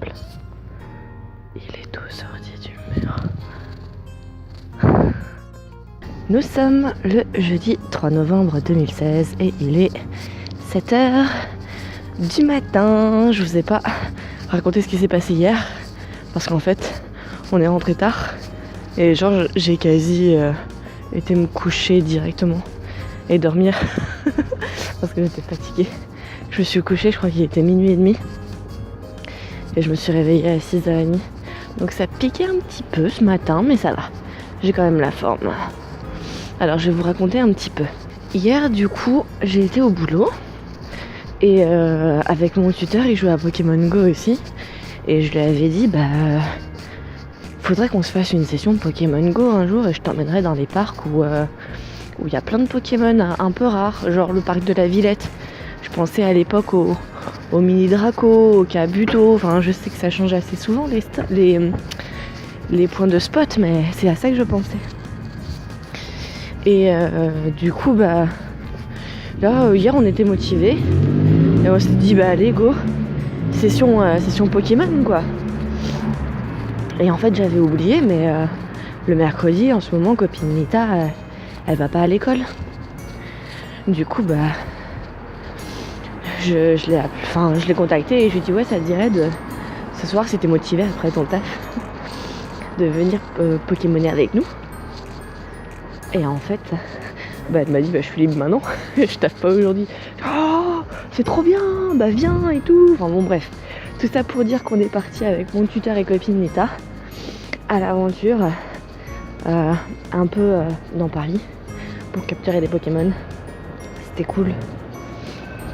incroyable. Il est 12h10 d'humeur. Nous sommes le jeudi 3 novembre 2016 et il est 7h du matin. Je vous ai pas raconté ce qui s'est passé hier parce qu'en fait on est rentré tard et genre j'ai quasi été me coucher directement et dormir parce que j'étais fatiguée. Je me suis couchée, je crois qu'il était minuit et demi et je me suis réveillée à 6h30. Donc ça piquait un petit peu ce matin mais ça va, j'ai quand même la forme. Alors je vais vous raconter un petit peu. Hier du coup j'ai été au boulot et avec mon tuteur il jouait à Pokémon Go aussi et je lui avais dit faudrait qu'on se fasse une session de Pokémon Go un jour et je t'emmènerai dans les parcs où il y a plein de Pokémon un peu rares, genre le parc de la Villette. Je pensais à l'époque au mini Draco, au Kabuto, enfin je sais que ça change assez souvent les points de spot mais c'est à ça que je pensais. Et du coup là hier on était motivés et on s'est dit allez go, session Pokémon quoi. Et en fait j'avais oublié mais le mercredi en ce moment copine Nita elle va pas à l'école. Du coup je l'ai contacté et je lui ai dit ouais ça te dirait de ce soir si t'es motivé après ton taf de venir Pokémoner avec nous. Et en fait, elle m'a dit je suis libre maintenant, je taffe pas aujourd'hui. Oh, c'est trop bien, viens et tout. Enfin bon bref, tout ça pour dire qu'on est parti avec mon tuteur et copine Nita à l'aventure un peu dans Paris pour capturer des Pokémon. C'était cool.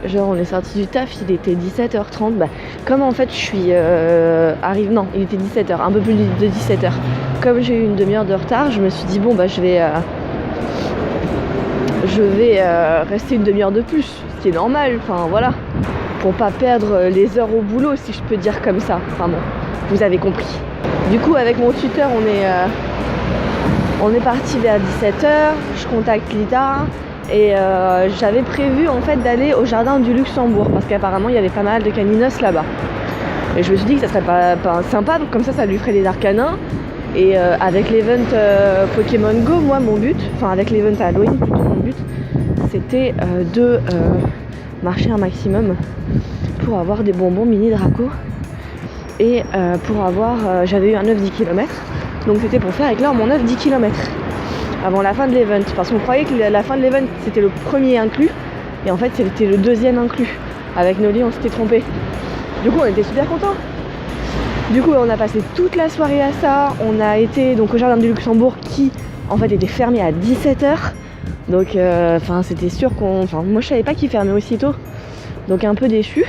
Genre on est sorti du taf, il était 17h30. Comme en fait je suis arrivée, non il était 17h, un peu plus de 17h. Comme j'ai eu une demi-heure de retard, je me suis dit je vais rester une demi-heure de plus, ce qui est normal, enfin voilà, pour pas perdre les heures au boulot si je peux dire comme ça, enfin bon, vous avez compris. Du coup avec mon tuteur on est parti vers 17h, je contacte Lita et j'avais prévu en fait d'aller au jardin du Luxembourg parce qu'apparemment il y avait pas mal de caninos là-bas. Et je me suis dit que ça serait pas sympa, comme ça lui ferait des arcanins. Et avec l'event Pokémon Go, moi mon but, enfin avec l'event Halloween plutôt, mon but c'était de marcher un maximum pour avoir des bonbons mini Draco et pour avoir, j'avais eu un œuf 10 km, donc c'était pour faire éclore mon œuf 10 km avant la fin de l'event, parce qu'on croyait que la fin de l'event c'était le premier inclus et en fait c'était le deuxième inclus. Avec Noli on s'était trompé, du coup on était super contents. Du coup on a passé toute la soirée à ça, on a été donc au jardin du Luxembourg qui en fait était fermé à 17h. Donc c'était sûr moi je savais pas qu'il fermait aussitôt, donc un peu déçu.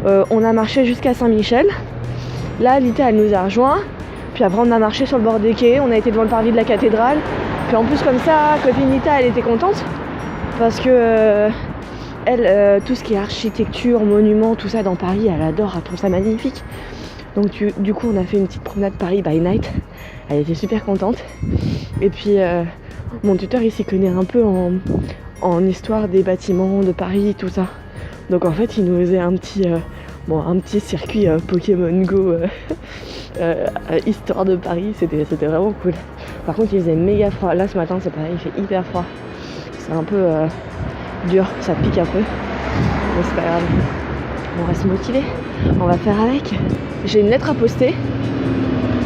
On a marché jusqu'à Saint-Michel. Là Lita elle nous a rejoint, puis après on a marché sur le bord des quais, on a été devant le parvis de la cathédrale. Puis en plus comme ça, copine Lita elle était contente parce que elle tout ce qui est architecture, monuments, tout ça dans Paris, elle adore, elle trouve ça magnifique. Donc du coup on a fait une petite promenade Paris by night, elle était super contente. Et puis mon tuteur il s'y connaît un peu en histoire des bâtiments de Paris, tout ça. Donc en fait il nous faisait un petit circuit Pokémon Go histoire de Paris, c'était vraiment cool. Par contre il faisait méga froid, là ce matin c'est pareil, il fait hyper froid. C'est un peu dur, ça pique un peu, mais c'est pas grave. On reste motivé, on va faire avec. J'ai une lettre à poster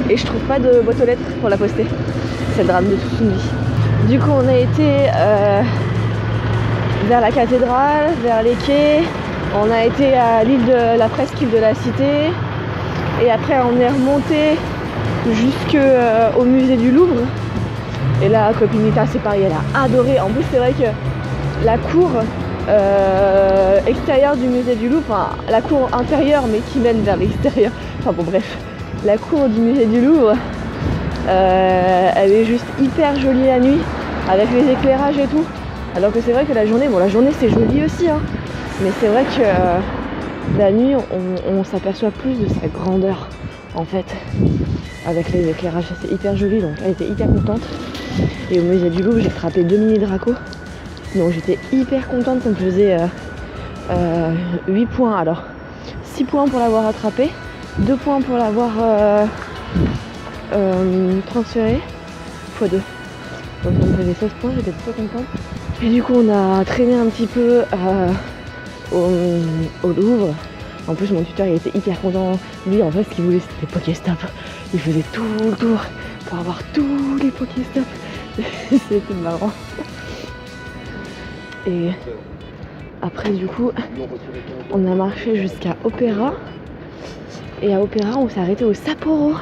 et je trouve pas de boîte aux lettres pour la poster. C'est le drame de toute une vie. Du coup on a été vers la cathédrale, vers les quais, on a été à l'île de la presqu'île de la Cité et après on est remonté jusqu'au musée du Louvre. Et là copine Nita c'est pareil, elle a adoré. En plus c'est vrai que la cour extérieure du musée du Louvre, enfin la cour intérieure mais qui mène vers l'extérieur, enfin bon bref, la cour du musée du Louvre elle est juste hyper jolie la nuit avec les éclairages et tout, alors que c'est vrai que la journée c'est joli aussi hein, mais c'est vrai que la nuit on s'aperçoit plus de sa grandeur en fait avec les éclairages, c'est hyper joli, donc elle était hyper contente. Et au musée du Louvre j'ai frappé 2 mini Draco. Donc j'étais hyper contente, ça me faisait 8 points, alors 6 points pour l'avoir attrapé 2 points pour l'avoir transféré x2. Donc ça me faisait 16 points, j'étais plutôt contente. Et du coup on a traîné un petit peu au Louvre. En plus mon tuteur il était hyper content. Lui en fait ce qu'il voulait c'était Pokéstop. Il faisait tout le tour pour avoir tous les Pokéstop. C'était marrant. Et après du coup on a marché jusqu'à Opéra. Et à Opéra on s'est arrêté au Sapporo.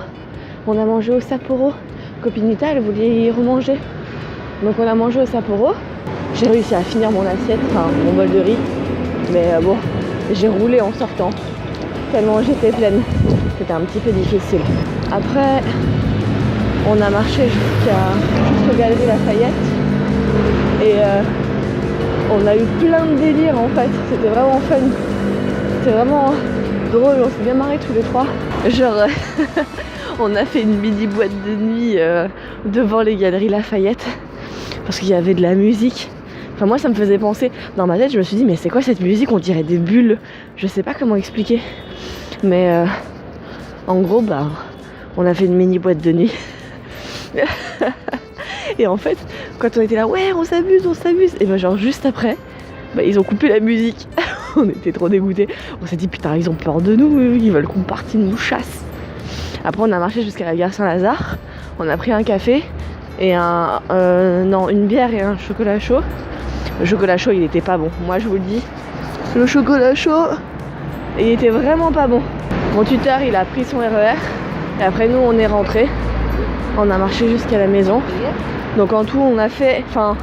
On a mangé au Sapporo. Copine Nita elle voulait y remanger. Donc on a mangé au Sapporo. J'ai réussi à finir mon assiette, enfin mon bol de riz. Mais bon, j'ai roulé en sortant. Tellement j'étais pleine. C'était un petit peu difficile. Après, on a marché jusqu'aux Galeries Lafayette. Et on a eu plein de délires en fait. C'était vraiment fun. C'était vraiment drôle. On s'est bien marrés tous les trois. Genre, on a fait une mini boîte de nuit devant les Galeries Lafayette. Parce qu'il y avait de la musique. Enfin moi ça me faisait penser, dans ma tête je me suis dit mais c'est quoi cette musique, on dirait des bulles. Je sais pas comment expliquer. Mais en gros bah on a fait une mini boîte de nuit. Et en fait quand on était là ouais on s'amuse. Et bah genre juste après bah, ils ont coupé la musique. On était trop dégoûtés. On s'est dit putain ils ont peur de nous, ils veulent qu'on parte, ils nous chassent. Après on a marché jusqu'à la gare Saint-Lazare. On a pris un café et une bière et un chocolat chaud. Le chocolat chaud il était pas bon, moi je vous le dis. Le chocolat chaud il était vraiment pas bon. Mon tuteur il a pris son RER et après nous on est rentrés. On a marché jusqu'à la maison. Donc en tout on a fait, enfin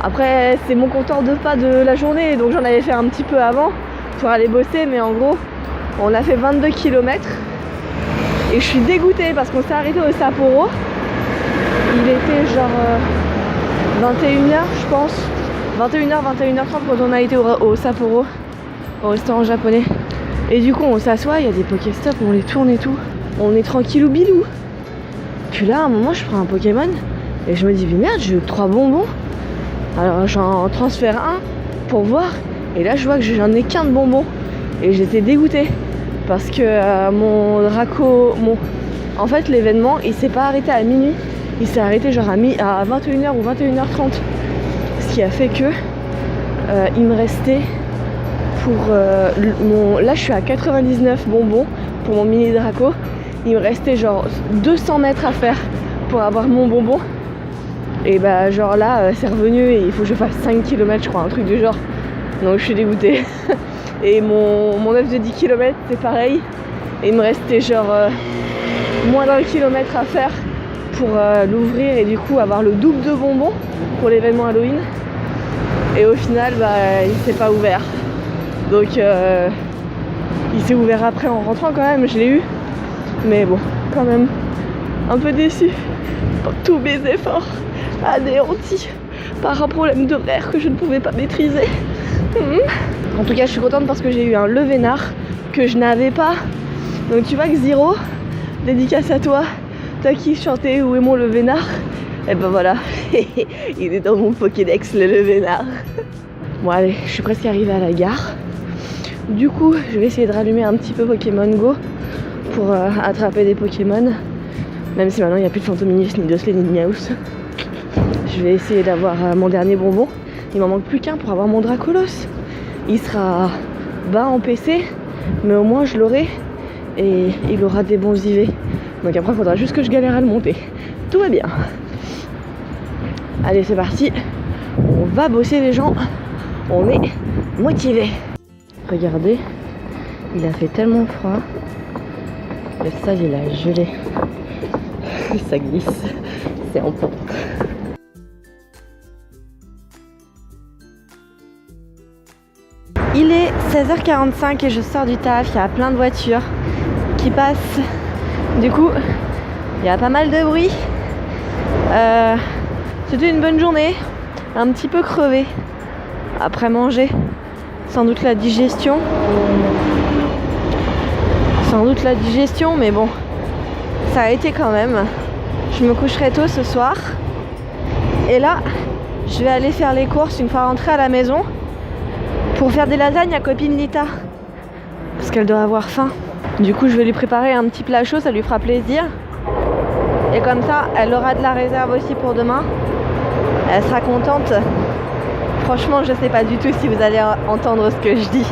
après c'est mon compteur de pas de la journée donc j'en avais fait un petit peu avant pour aller bosser, mais en gros on a fait 22 km. Et je suis dégoûtée parce qu'on s'est arrêté au Sapporo. Il était genre 21h je pense. 21h, 21h30 quand on a été au Sapporo, au restaurant japonais. Et du coup on s'assoit, il y a des Pokéstop, on les tourne et tout. On est tranquillou bilou. Puis là à un moment je prends un Pokémon et je me dis mais merde j'ai eu 3 bonbons. Alors j'en transfère un pour voir. Et là je vois que j'en ai qu'un de bonbons. Et j'étais dégoûtée. Parce que mon Draco, en fait l'événement il s'est pas arrêté à minuit. Il s'est arrêté genre à 21h ou 21h30. Ce qui a fait que il me restait pour là je suis à 99 bonbons pour mon mini Draco. Il me restait genre 200 mètres à faire pour avoir mon bonbon. Et bah genre là c'est revenu et il faut que je fasse 5 km je crois, un truc du genre. Donc je suis dégoûtée. Et mon œuf de 10 km c'est pareil. Et il me restait genre moins d'un kilomètre à faire pour l'ouvrir et du coup avoir le double de bonbons pour l'événement Halloween. Et au final bah il s'est pas ouvert. Donc il s'est ouvert après en rentrant quand même, je l'ai eu. Mais bon, quand même un peu déçu par tous mes efforts anéantis par un problème d'horaire que je ne pouvais pas maîtriser. En tout cas je suis contente parce que j'ai eu un levénard que je n'avais pas. Donc tu vois que Zero, dédicace à toi, t'as qui chantait Où est mon levénard? Et ben voilà, il est dans mon Pokédex le levénard. Bon allez, je suis presque arrivée à la gare. Du coup je vais essayer de rallumer un petit peu Pokémon Go pour attraper des Pokémon. Même si maintenant il n'y a plus de Fantominus, ni Dusclé, ni de Miaus. Je vais essayer d'avoir mon dernier bonbon. Il m'en manque plus qu'un pour avoir mon Dracolos. Il sera bas en PC, mais au moins je l'aurai et il aura des bons IV. Donc après il faudra juste que je galère à le monter. Tout va bien. Allez c'est parti. On va bosser les gens. On est motivés. Regardez, il a fait tellement froid. Le sol il a gelé. Ça glisse. C'est en pente. Il est 16h45 et je sors du taf, il y a plein de voitures qui passent. Du coup, il y a pas mal de bruit. C'était une bonne journée, un petit peu crevée après manger. Sans doute la digestion. Mais bon, ça a été quand même. Je me coucherai tôt ce soir. Et là, je vais aller faire les courses une fois rentrée à la maison pour faire des lasagnes à copine Lita. Parce qu'elle doit avoir faim. Du coup, je vais lui préparer un petit plat chaud, ça lui fera plaisir. Et comme ça, elle aura de la réserve aussi pour demain. Elle sera contente. Franchement, je sais pas du tout si vous allez entendre ce que je dis.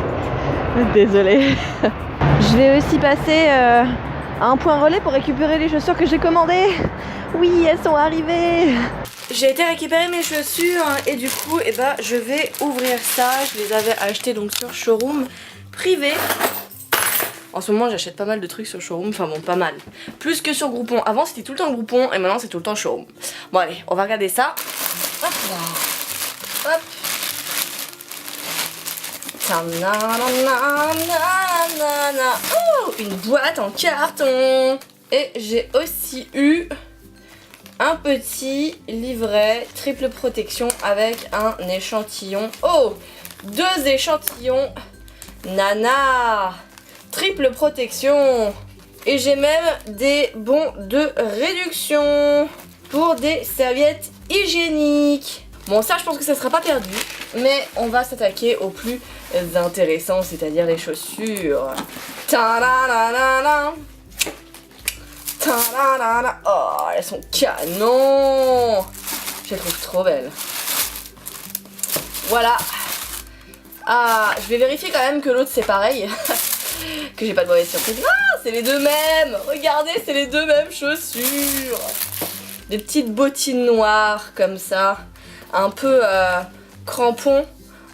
Désolée. Je vais aussi passer à un point relais pour récupérer les chaussures que j'ai commandées. Oui, elles sont arrivées. J'ai été récupérer mes chaussures et du coup, je vais ouvrir ça. Je les avais achetées donc sur showroom privé. En ce moment, j'achète pas mal de trucs sur showroom. Enfin bon, pas mal. Plus que sur Groupon. Avant, c'était tout le temps Groupon et maintenant, c'est tout le temps showroom. Bon, allez, on va regarder ça. Hop là. Hop. Oh, une boîte en carton. Et j'ai aussi eu un petit livret triple protection avec un échantillon. Oh, 2 échantillons. Nana. Triple protection. Et j'ai même des bons de réduction pour des serviettes hygiéniques. Bon, ça, je pense que ça sera pas perdu. Mais on va s'attaquer au plus intéressant, c'est-à-dire les chaussures. Ta-da-da-da-da. Ta-da-da-da. Oh, elles sont canon. Je les trouve trop belles. Voilà. Ah, je vais vérifier quand même que l'autre c'est pareil. Que j'ai pas de mauvaise surprise. Ah, c'est les deux mêmes. Regardez, c'est les deux mêmes chaussures. Des petites bottines noires comme ça. Un peu crampon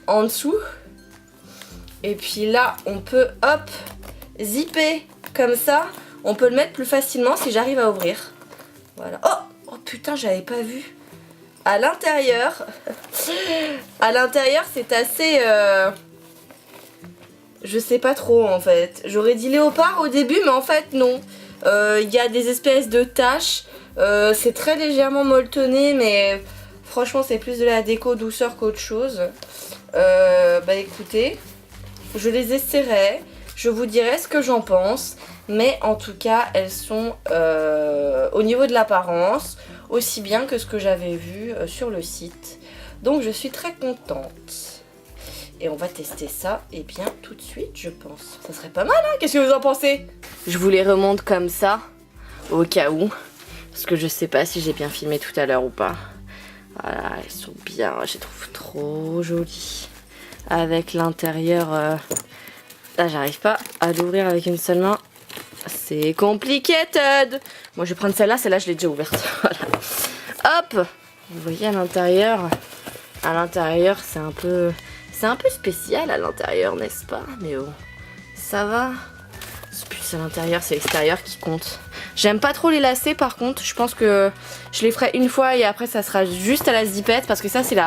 en dessous. Et puis là, on peut, hop, zipper comme ça. On peut le mettre plus facilement si j'arrive à ouvrir. Voilà. Oh putain, j'avais pas vu. À l'intérieur, c'est assez... je sais pas trop en fait. J'aurais dit léopard au début, mais en fait non. Il y a des espèces de taches. C'est très légèrement molletonné, mais franchement c'est plus de la déco douceur qu'autre chose. Écoutez, je les essaierai. Je vous dirai ce que j'en pense. Mais en tout cas, elles sont au niveau de l'apparence aussi bien que ce que j'avais vu sur le site. Donc je suis très contente. Et on va tester ça, et bien tout de suite je pense. Ça serait pas mal, hein? Qu'est-ce que vous en pensez? Je vous les remonte comme ça, au cas où. Parce que je sais pas si j'ai bien filmé tout à l'heure ou pas. Voilà, elles sont bien, je les trouve trop jolies. Avec l'intérieur... Là j'arrive pas à l'ouvrir avec une seule main. C'est compliqué, Todd. Moi je vais prendre celle-là je l'ai déjà ouverte. Voilà. Hop. Vous voyez à l'intérieur c'est un peu... C'est un peu spécial à l'intérieur, n'est-ce pas? Mais bon, ça va. C'est plus à l'intérieur, c'est l'extérieur qui compte. J'aime pas trop les lacets par contre. Je pense que je les ferai une fois et après ça sera juste à la zipette. Parce que ça c'est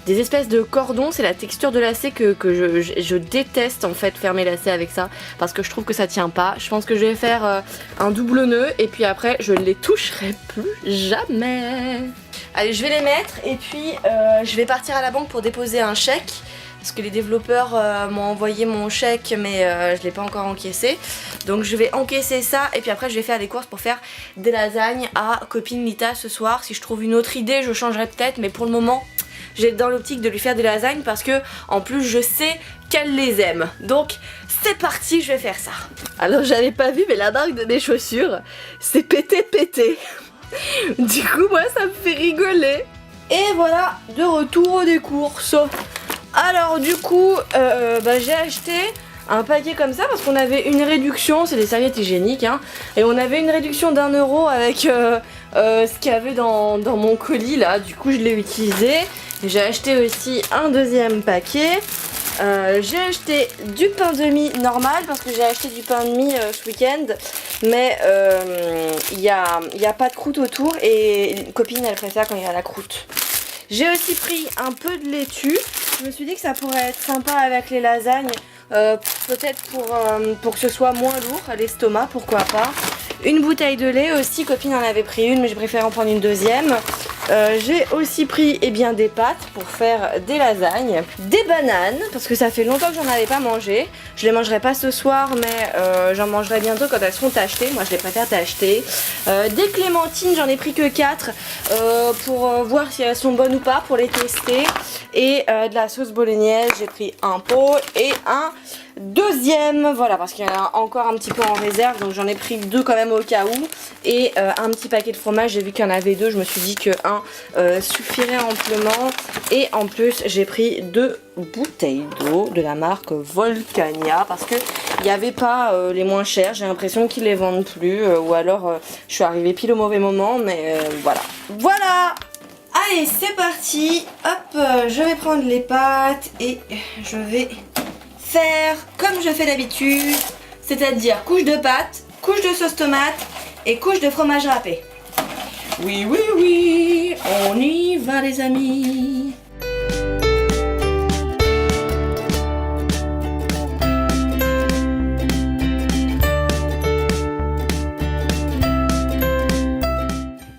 des espèces de cordons. C'est la texture de lacet que je déteste en fait, faire mes lacets avec ça. Parce que je trouve que ça tient pas. Je pense que je vais faire un double nœud. Et puis après je ne les toucherai plus jamais. Allez, je vais les mettre et puis je vais partir à la banque pour déposer un chèque. Parce que les développeurs m'ont envoyé mon chèque mais je ne l'ai pas encore encaissé. Donc je vais encaisser ça et puis après je vais faire des courses pour faire des lasagnes à copine Lita ce soir. Si je trouve une autre idée je changerai peut-être, mais pour le moment j'ai dans l'optique de lui faire des lasagnes parce que en plus je sais qu'elle les aime. Donc c'est parti, je vais faire ça. Alors j'avais pas vu mais la marque de mes chaussures c'est pété. Du coup moi ça me fait rigoler. Et voilà, de retour des courses. Alors du coup j'ai acheté un paquet comme ça parce qu'on avait une réduction, c'est des serviettes hygiéniques hein, et on avait une réduction d'1 € avec ce qu'il y avait dans mon colis là. Du coup je l'ai utilisé. J'ai acheté aussi un deuxième paquet. J'ai acheté du pain de mie normal parce que j'ai acheté du pain de mie ce week-end, mais il y a pas de croûte autour et une copine elle préfère quand il y a la croûte. J'ai aussi pris un peu de laitue. Je me suis dit que ça pourrait être sympa avec les lasagnes, peut-être pour que ce soit moins lourd à l'estomac, pourquoi pas. Une bouteille de lait aussi, copine en avait pris une mais je préfère en prendre une deuxième. J'ai aussi pris des pâtes pour faire des lasagnes, des bananes parce que ça fait longtemps que j'en avais pas mangé. Je les mangerai pas ce soir mais j'en mangerai bientôt quand elles seront tachetées. Moi je les préfère tacheter. Des clémentines, j'en ai pris que 4 pour voir si elles sont bonnes ou pas, pour les tester. Et de la sauce bolognaise, j'ai pris un pot et un deuxième, voilà, parce qu'il y en a encore un petit peu en réserve, donc j'en ai pris 2 quand même au cas où. Et un petit paquet de fromage, j'ai vu qu'il y en avait 2, je me suis dit que un suffirait amplement. Et en plus j'ai pris 2 bouteilles d'eau de la marque Volcania parce que il n'y avait pas les moins chers, j'ai l'impression qu'ils les vendent plus ou alors je suis arrivée pile au mauvais moment, mais voilà. Allez, c'est parti. Hop, je vais prendre les pâtes et je vais faire comme je fais d'habitude, c'est-à-dire couche de pâte, couche de sauce tomate et couche de fromage râpé. Oui, oui, oui, on y va les amis.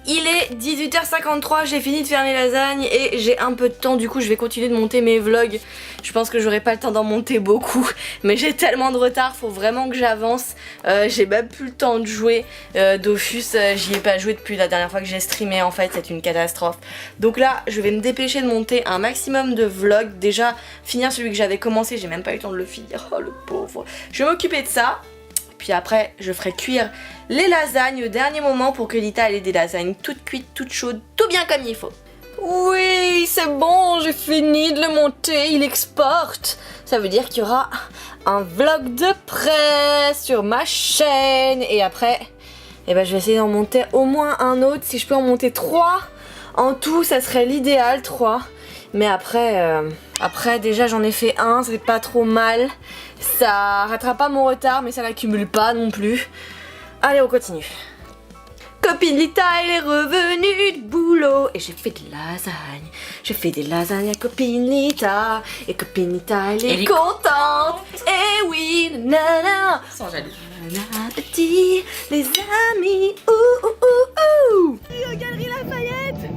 Il est 18h53, j'ai fini de faire mes lasagnes et j'ai un peu de temps, du coup je vais continuer de monter mes vlogs. Je pense que j'aurai pas le temps d'en monter beaucoup, mais j'ai tellement de retard, faut vraiment que j'avance. J'ai même plus le temps de jouer. Dofus, j'y ai pas joué depuis la dernière fois que j'ai streamé, en fait c'est une catastrophe. Donc là je vais me dépêcher de monter un maximum de vlogs. Déjà finir celui que j'avais commencé, j'ai même pas eu le temps de le finir, oh le pauvre. Je vais m'occuper de ça. Puis après je ferai cuire les lasagnes au dernier moment pour que Lita ait des lasagnes toutes cuites, toutes chaudes, tout bien comme il faut. Oui, c'est bon, j'ai fini de le monter, il exporte. Ça veut dire qu'il y aura un vlog de près sur ma chaîne. Et après, je vais essayer d'en monter au moins un autre. Si je peux en monter 3 en tout, ça serait l'idéal, 3. Mais après déjà j'en ai fait un, c'est pas trop mal. Ça rattrape pas mon retard, mais ça l'accumule pas non plus. Allez, on continue. Copine Lita, elle est revenue du boulot et j'ai fait des lasagnes. J'ai fait des lasagnes à copine Lita et copine Lita, elle est contente. Et oui, nanana. Sans jalousie. Bon appétit, les amis. Ouh ouh ouh ouh. Galerie Lafayette.